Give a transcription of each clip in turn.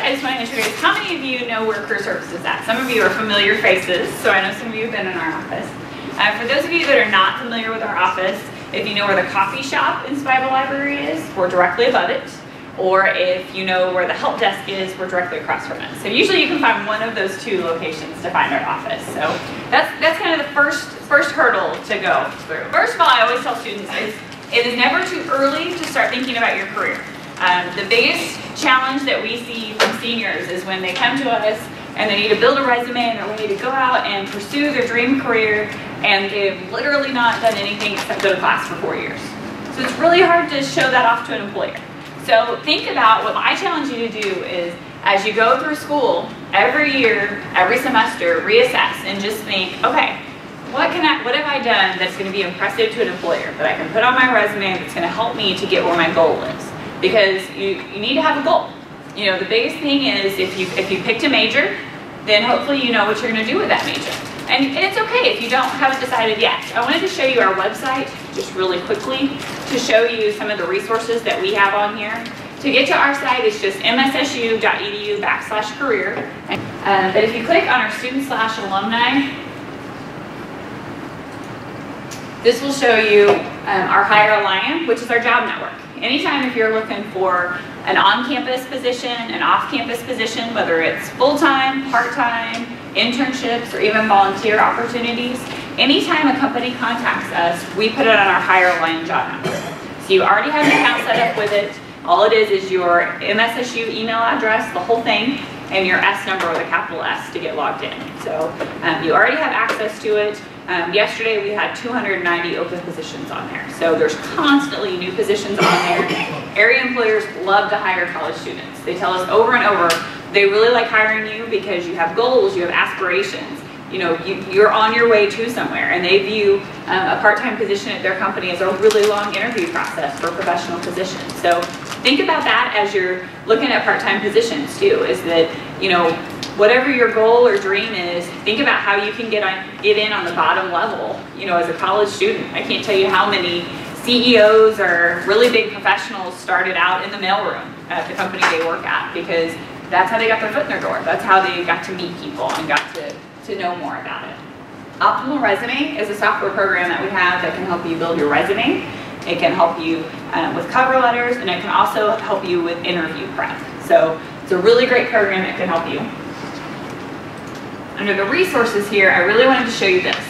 I just want to introduce, how many of you know where Career Services is at? Some of you are familiar faces, so I know some of you have been in our office. For those of you that are not familiar with our office, if you know where the coffee shop in Bible Library is, we're directly above it. Or if you know where the help desk is, we're directly across from it. So usually you can find one of those two locations to find our office. So that's kind of the first hurdle to go through. First of all, I always tell students is it is never too early to start thinking about your career. The biggest challenge that we see from seniors is when they come to us and they need to build a resume and they're ready to go out and pursue their dream career, and they've literally not done anything except go to class for 4 years. So it's really hard to show that off to an employer. So think about what I challenge you to do is, as you go through school, every year, every semester, reassess and just think, okay, what have I done that's going to be impressive to an employer that I can put on my resume that's going to help me to get where my goal is? Because you need to have a goal. You know, the biggest thing is if you picked a major, then hopefully you know what you're going to do with that major. And it's okay if you haven't decided yet. I wanted to show you our website just really quickly to show you some of the resources that we have on here. To get to our site, it's just mssu.edu/career. But if you click on our student/alumni, this will show you our Hire Alliance, which is our job network. Anytime if you're looking for an on-campus position, an off-campus position, whether it's full-time, part-time, internships, or even volunteer opportunities, anytime a company contacts us, we put it on our Hire Alliance job network. So you already have an account set up with it. All it is your MSSU email address, the whole thing, and your S number with a capital S to get logged in. So you already have access to it. Yesterday we had 290 open positions on there. So there's constantly new positions on there. Area employers love to hire college students. They tell us over and over, they really like hiring you because you have goals, you have aspirations. You know, you're on your way to somewhere, and they view a part-time position at their company as a really long interview process for professional positions. So think about that as you're looking at part-time positions too, is that, you know, whatever your goal or dream is, think about how you can get in on the bottom level, you know, as a college student. I can't tell you how many CEOs or really big professionals started out in the mailroom at the company they work at, because that's how they got their foot in their door. That's how they got to meet people and got to know more about it. Optimal Resume is a software program that we have that can help you build your resume. It can help you with cover letters, and it can also help you with interview prep. So it's a really great program that can help you. Under the resources here, I really wanted to show you this.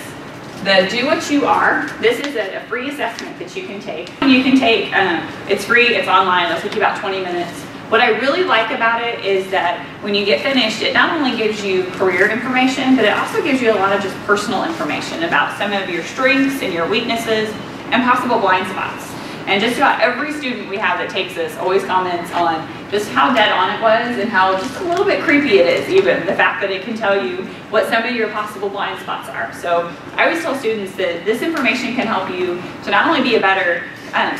The Do What You Are. This is a free assessment that you can take. It's free, it's online, it'll take you about 20 minutes. What I really like about it is that when you get finished, it not only gives you career information, but it also gives you a lot of just personal information about some of your strengths and your weaknesses and possible blind spots. And just about every student we have that takes this always comments on just how dead on it was and how just a little bit creepy it is, even the fact that it can tell you what some of your possible blind spots are. So I always tell students that this information can help you to not only be a better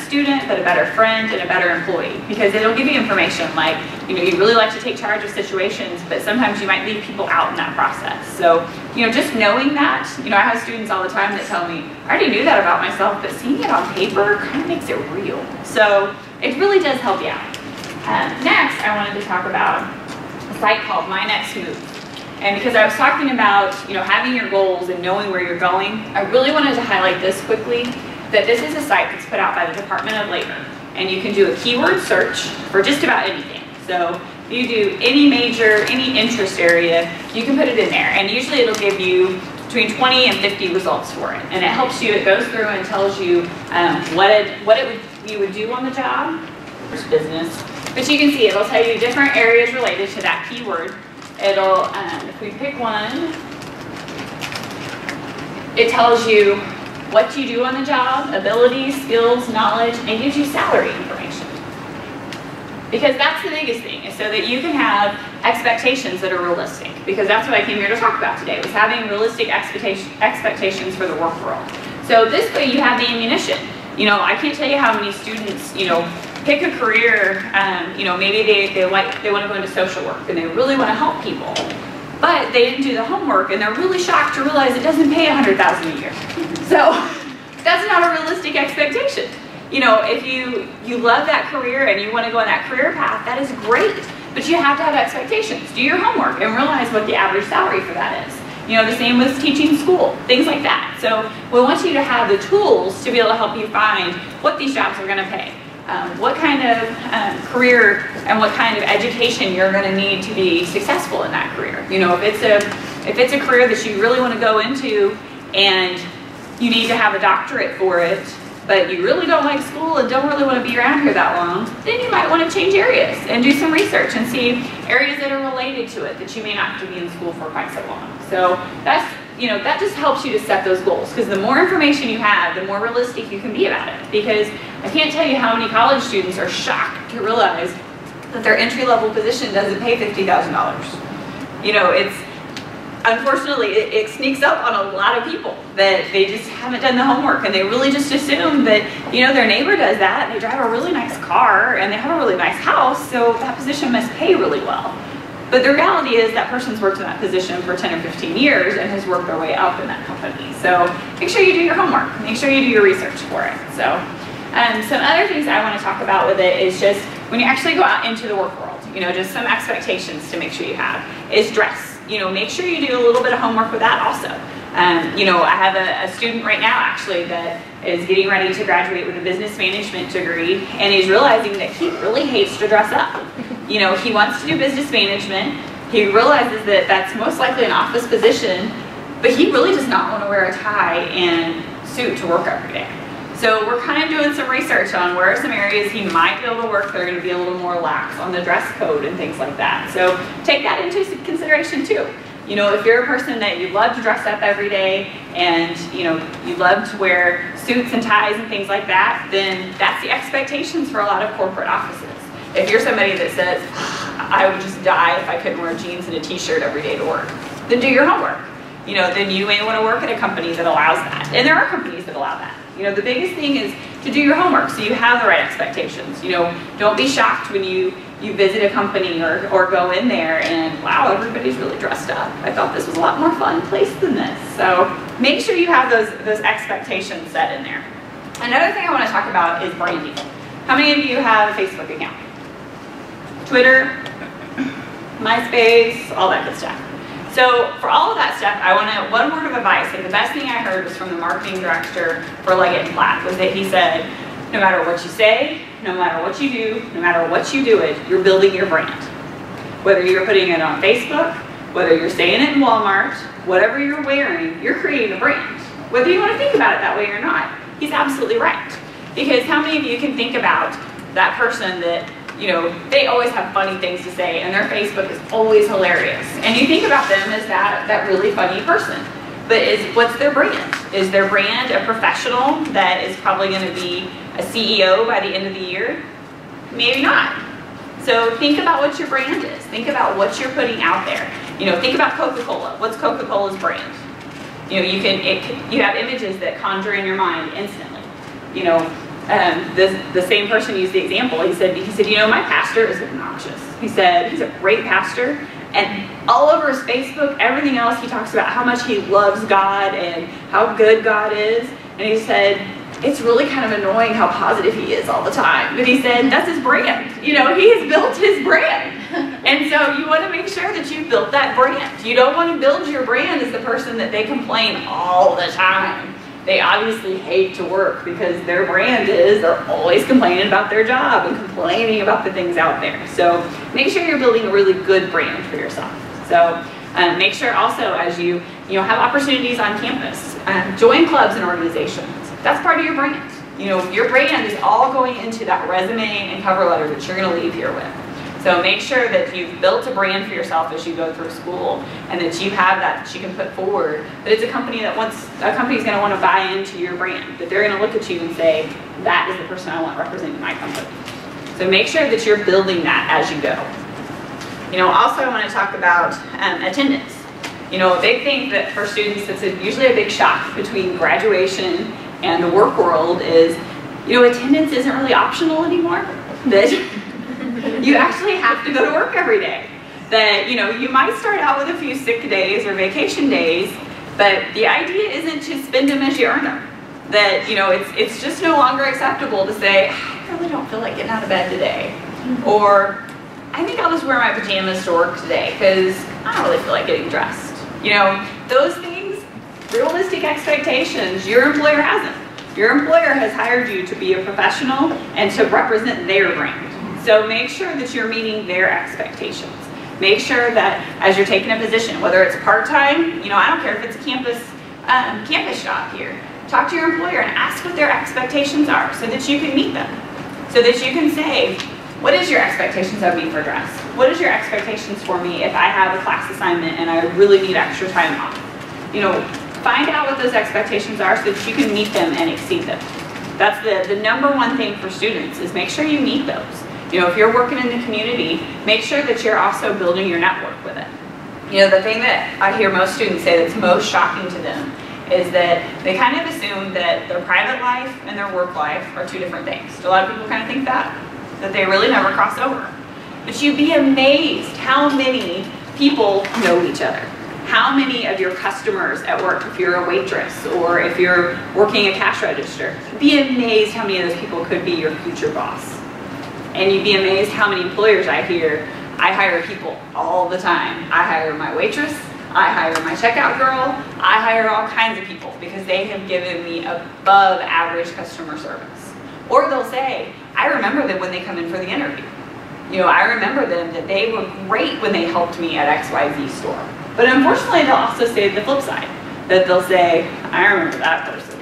student, but a better friend and a better employee, because it'll give you information like, you know, you really like to take charge of situations, but sometimes you might leave people out in that process. So, you know, just knowing that, you know, I have students all the time that tell me, I already knew that about myself, but seeing it on paper kind of makes it real. So it really does help you out. Next, I wanted to talk about a site called My Next Move. And because I was talking about, you know, having your goals and knowing where you're going, I really wanted to highlight this quickly, that this is a site that's put out by the Department of Labor. And you can do a keyword search for just about anything. So if you do any major, any interest area, you can put it in there. And usually it'll give you between 20 and 50 results for it. And it helps you, it goes through and tells you you would do on the job, business. But you can see it'll tell you different areas related to that keyword. It'll, if we pick one, it tells you what you do on the job, abilities, skills, knowledge, and gives you salary information. Because that's the biggest thing, is so that you can have expectations that are realistic. Because that's what I came here to talk about today, was having realistic expectations for the work world. So this way you have the ammunition. You know, I can't tell you how many students, you know, pick a career, you know, maybe they want to go into social work and they really want to help people, but they didn't do the homework and they're really shocked to realize it doesn't pay $100,000 a year. So that's not a realistic expectation. You know, if you love that career and you want to go on that career path, that is great. but you have to have expectations. Do your homework and realize what the average salary for that is. You know, the same with teaching school, things like that. So we want you to have the tools to be able to help you find what these jobs are going to pay, what kind of career and what kind of education you're going to need to be successful in that career. You know, if it's a career that you really want to go into and you need to have a doctorate for it, but you really don't like school and don't really want to be around here that long, then you might want to change areas and do some research and see areas that are related to it that you may not have to be in school for quite so long. So that's, you know, that just helps you to set those goals, because the more information you have, the more realistic you can be about it. Because I can't tell you how many college students are shocked to realize that their entry-level position doesn't pay $50,000. You know, it's, unfortunately, it sneaks up on a lot of people that they just haven't done the homework, and they really just assume that, you know, their neighbor does that, and they drive a really nice car, and they have a really nice house, so that position must pay really well. But the reality is that person's worked in that position for 10 or 15 years and has worked their way up in that company. So make sure you do your homework. Make sure you do your research for it. So some other things I want to talk about with it is just when you actually go out into the work world, you know, just some expectations to make sure you have is dress. You know, make sure you do a little bit of homework with that also. You know, I have a student right now actually that is getting ready to graduate with a business management degree, and he's realizing that he really hates to dress up. You know, he wants to do business management. He realizes that that's most likely an office position, but he really does not want to wear a tie and suit to work every day. So we're kind of doing some research on where are some areas he might be able to work that are going to be a little more lax on the dress code and things like that. So take that into consideration too. You know, if you're a person that you love to dress up every day and, you know, you love to wear suits and ties and things like that, then that's the expectations for a lot of corporate offices. If you're somebody that says, I would just die if I couldn't wear jeans and a t-shirt every day to work, then do your homework. You know, then you may want to work at a company that allows that. And there are companies that allow that. You know, the biggest thing is to do your homework so you have the right expectations. You know, don't be shocked when you visit a company or go in there and, wow, everybody's really dressed up. I thought this was a lot more fun place than this. So make sure you have those expectations set in there. Another thing I want to talk about is branding. How many of you have a Facebook account? Twitter, MySpace, all that good stuff. So for all of that stuff, I want to, one word of advice, and the best thing I heard was from the marketing director for Leggett & Platt, was that he said, no matter what you say, no matter what you do, no matter what you do it, you're building your brand. Whether you're putting it on Facebook, whether you're saying it in Walmart, whatever you're wearing, you're creating a brand. Whether you want to think about it that way or not, he's absolutely right. Because how many of you can think about that person that, you know, they always have funny things to say and their Facebook is always hilarious. And you think about them as that really funny person. But what's their brand? Is their brand a professional that is probably going to be a CEO by the end of the year? Maybe not. So think about what your brand is. Think about what you're putting out there. You know, think about Coca-Cola. What's Coca-Cola's brand? You know, you have images that conjure in your mind instantly. You know, the same person used the example. He said, you know, my pastor is obnoxious. He said, he's a great pastor, and all over his Facebook, everything else, he talks about how much he loves God and how good God is. And he said, it's really kind of annoying how positive he is all the time. But he said, that's his brand. You know, he has built his brand. And so you want to make sure that you've built that brand. You don't want to build your brand as the person that they complain all the time. They obviously hate to work because their brand is they're always complaining about their job and complaining about the things out there. So make sure you're building a really good brand for yourself. So make sure also as you have opportunities on campus, join clubs and organizations. That's part of your brand. You know, your brand is all going into that resume and cover letter that you're going to leave here with. So make sure that you've built a brand for yourself as you go through school, and that you have that you can put forward. That it's a company that company's going to want to buy into your brand. That they're going to look at you and say, that is the person I want representing my company. So make sure that you're building that as you go. You know, also I want to talk about attendance. You know, a big thing that for students that's usually a big shock between graduation and the work world is, you know, attendance isn't really optional anymore. That you actually have to go to work every day. That, you know, you might start out with a few sick days or vacation days, but the idea isn't to spend them as you earn them. That, you know, it's just no longer acceptable to say, I really don't feel like getting out of bed today. Or, I think I'll just wear my pajamas to work today because I don't really feel like getting dressed. You know, those things, realistic expectations, your employer hasn't. Your employer has hired you to be a professional and to represent their brand. So make sure that you're meeting their expectations. Make sure that as you're taking a position, whether it's part-time, you know, I don't care if it's a campus job here, talk to your employer and ask what their expectations are so that you can meet them. So that you can say, what is your expectations of me for dress? What is your expectations for me if I have a class assignment and I really need extra time off? You know, find out what those expectations are so that you can meet them and exceed them. That's the number one thing for students, is make sure you meet those. You know, if you're working in the community, make sure that you're also building your network with it. You know, the thing that I hear most students say that's most shocking to them is that they kind of assume that their private life and their work life are two different things. A lot of people kind of think that they really never cross over. But you'd be amazed how many people know each other. How many of your customers at work, if you're a waitress or if you're working a cash register, you'd be amazed how many of those people could be your future boss. And you'd be amazed how many employers I hear, I hire people all the time. I hire my waitress, I hire my checkout girl, I hire all kinds of people because they have given me above average customer service. Or they'll say, I remember them when they come in for the interview. You know, I remember them that they were great when they helped me at XYZ store. But unfortunately, they'll also say the flip side, that they'll say, I remember that person.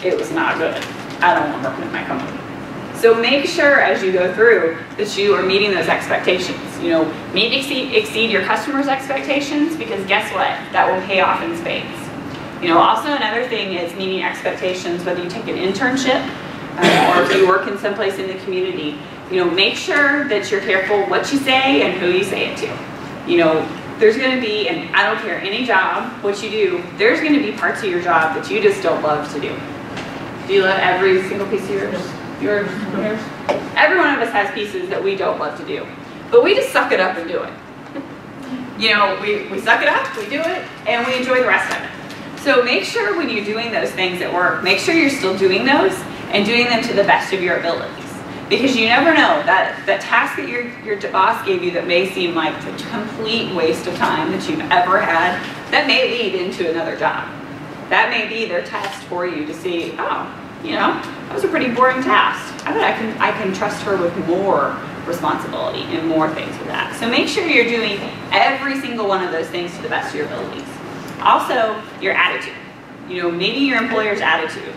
It was not good. I don't want to work with my company. So make sure as you go through that you are meeting those expectations. You know, exceed your customers' expectations, because guess what? That will pay off in spades. You know, also another thing is meeting expectations, whether you take an internship or if you work in someplace in the community. You know, make sure that you're careful what you say and who you say it to. You know, there's going to be, and I don't care, any job, what you do, there's going to be parts of your job that you just don't love to do. Do you love every single piece of yours? Yours? Every one of us has pieces that we don't love to do, but we just suck it up and do it. You know, we suck it up, we do it, and we enjoy the rest of it. So make sure when you're doing those things at work, make sure you're still doing those and doing them to the best of your abilities. Because you never know, that task that your boss gave you that may seem like a complete waste of time that you've ever had, that may lead into another job. That may be their test for you to see, oh, you know, that was a pretty boring task. I bet I can trust her with more responsibility and more things with that. So make sure you're doing every single one of those things to the best of your abilities. Also, your attitude. You know, maybe your employer's attitude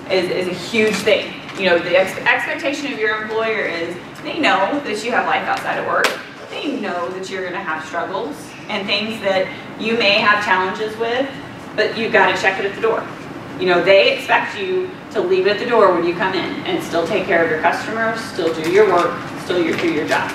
is a huge thing. You know, the expectation of your employer is they know that you have life outside of work. They know that you're going to have struggles and things that you may have challenges with, but you've got to check it at the door. You know, they expect you to leave it at the door when you come in and still take care of your customers, still do your work, still do your job.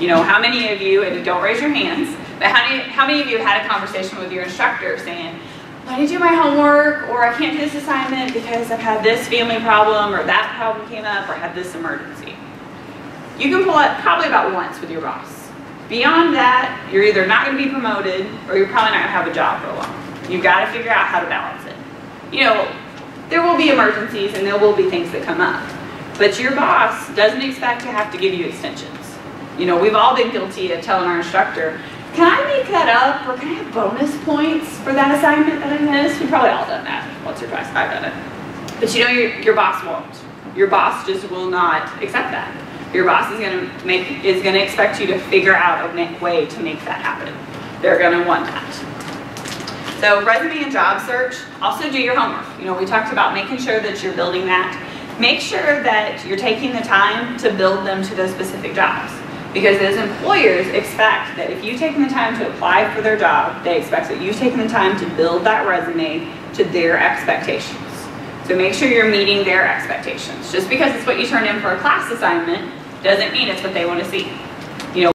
You know, how many of you, and don't raise your hands, but how many of you had a conversation with your instructor saying, I didn't do my homework, or I can't do this assignment because I've had this family problem, or that problem came up, or had this emergency? You can pull it probably about once with your boss. Beyond that, you're either not going to be promoted, or you're probably not going to have a job for a while. You've got to figure out how to balance it. You know, there will be emergencies and there will be things that come up, but your boss doesn't expect to have to give you extensions. You know, we've all been guilty of telling our instructor, can I make that up, or can I have bonus points for that assignment that I missed? We've probably all done that once or twice. I've done it. But you know, your boss won't. Your boss just will not accept that. Your boss is going to expect you to figure out a way to make that happen. They're going to want that. So resume and job search, also do your homework. You know, we talked about making sure that you're building that. Make sure that you're taking the time to build them to those specific jobs. Because those employers expect that if you've taken the time to apply for their job, they expect that you've taken the time to build that resume to their expectations. So make sure you're meeting their expectations. Just because it's what you turned in for a class assignment doesn't mean it's what they want to see.